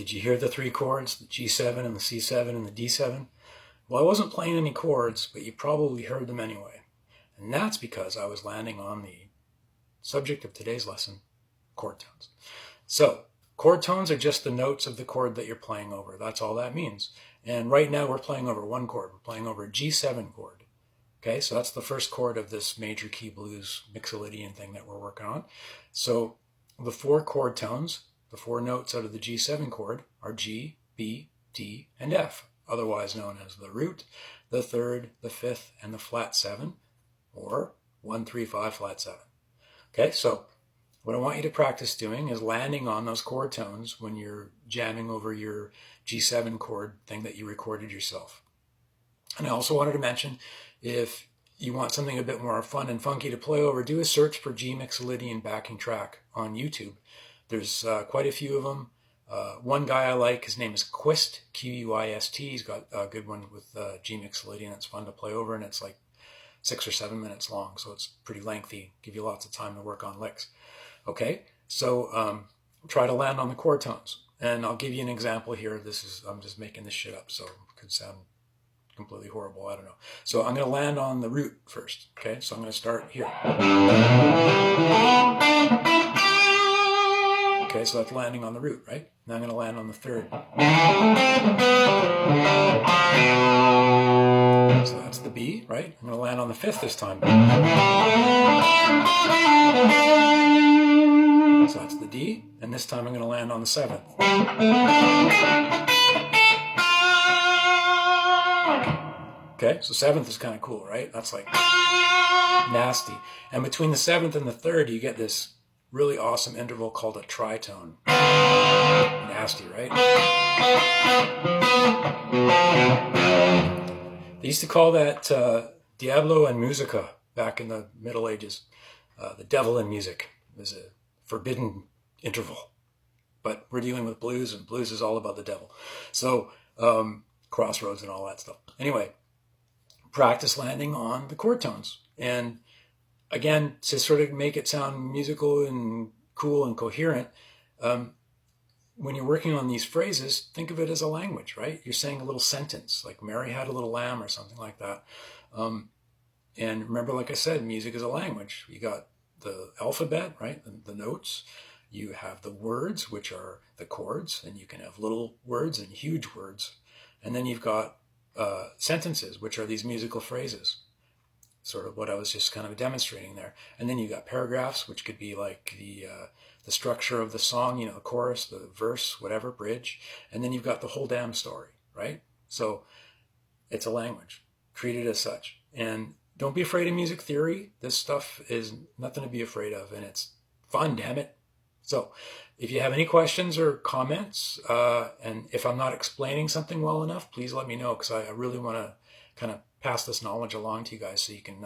Did you hear the three chords, the G7 and the C7 and the D7? Well, I wasn't playing any chords, but you probably heard them anyway. And that's because I was landing on the subject of today's lesson, chord tones. So, chord tones are just the notes of the chord that you're playing over. That's all that means. And right now we're playing over one chord. We're playing over a G7 chord. Okay, so that's the first chord of this major key blues Mixolydian thing that we're working on. So the four chord tones, the four notes out of the G7 chord are G, B, D, and F, otherwise known as the root, the third, the fifth, and the flat 7, or 1, 3, 5, flat 7. Okay, so what I want you to practice doing is landing on those chord tones when you're jamming over your G7 chord thing that you recorded yourself. And I also wanted to mention, if you want something a bit more fun and funky to play over, do a search for G Mixolydian backing track on YouTube. There's quite a few of them. One guy I like, his name is Quist, Q-U-I-S-T. He's got a good one with G Mixolydian. It's fun to play over, and it's like 6 or 7 minutes long, so it's pretty lengthy. Give you lots of time to work on licks. Okay, so try to land on the chord tones. And I'll give you an example here. I'm just making this shit up, so it could sound completely horrible. I don't know. So I'm going to land on the root first. Okay, so I'm going to start here. Okay, so that's landing on the root, right? Now I'm going to land on the third. So that's the B, right? I'm going to land on the fifth this time. So that's the D, and this time I'm going to land on the seventh. Okay, so seventh is kind of cool, right? That's like nasty. And between the seventh and the third, you get this really awesome interval called a tritone. Nasty, right? They used to call that Diablo and Musica back in the Middle Ages. The devil in music. It was a forbidden interval. But we're dealing with blues, and blues is all about the devil. So, crossroads and all that stuff. Anyway, practice landing on the chord tones. And again, to sort of make it sound musical and cool and coherent, when you're working on these phrases, think of it as a language, right? You're saying a little sentence, like Mary had a little lamb or something like that. And remember, like I said, music is a language. You got the alphabet, right? The notes. You have the words, which are the chords, and you can have little words and huge words. And then you've got sentences, which are these musical phrases. Sort of what I was just kind of demonstrating there. And then you got paragraphs, which could be like the structure of the song, you know, the chorus, the verse, whatever, bridge. And then you've got the whole damn story, right? So it's a language. Treat it as such. And don't be afraid of music theory. This stuff is nothing to be afraid of, and it's fun, damn it. So if you have any questions or comments, and if I'm not explaining something well enough, please let me know, because I really want to kind of pass this knowledge along to you guys so you can,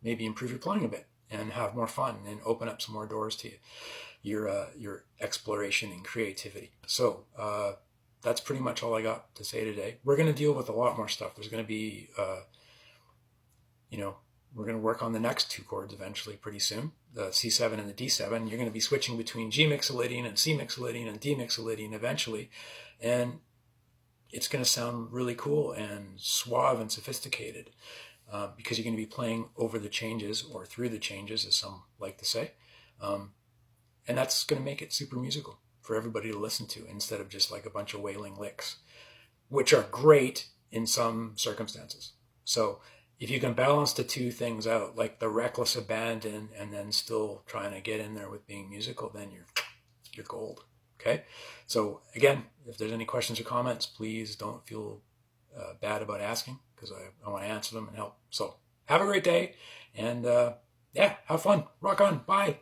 maybe improve your playing a bit and have more fun and open up some more doors to your exploration and creativity. So that's pretty much all I got to say today. We're going to deal with a lot more stuff. There's going to be, we're going to work on the next two chords eventually pretty soon, the C7 and the D7. You're going to be switching between G Mixolydian and C Mixolydian and D Mixolydian eventually. And it's going to sound really cool and suave and sophisticated because you're going to be playing over the changes, or through the changes, as some like to say. And that's going to make it super musical for everybody to listen to, instead of just like a bunch of wailing licks, which are great in some circumstances. So if you can balance the two things out, like the reckless abandon and then still trying to get in there with being musical, then you're gold. Okay, so again, if there's any questions or comments, please don't feel bad about asking, because I want to answer them and help. So have a great day, and have fun. Rock on. Bye.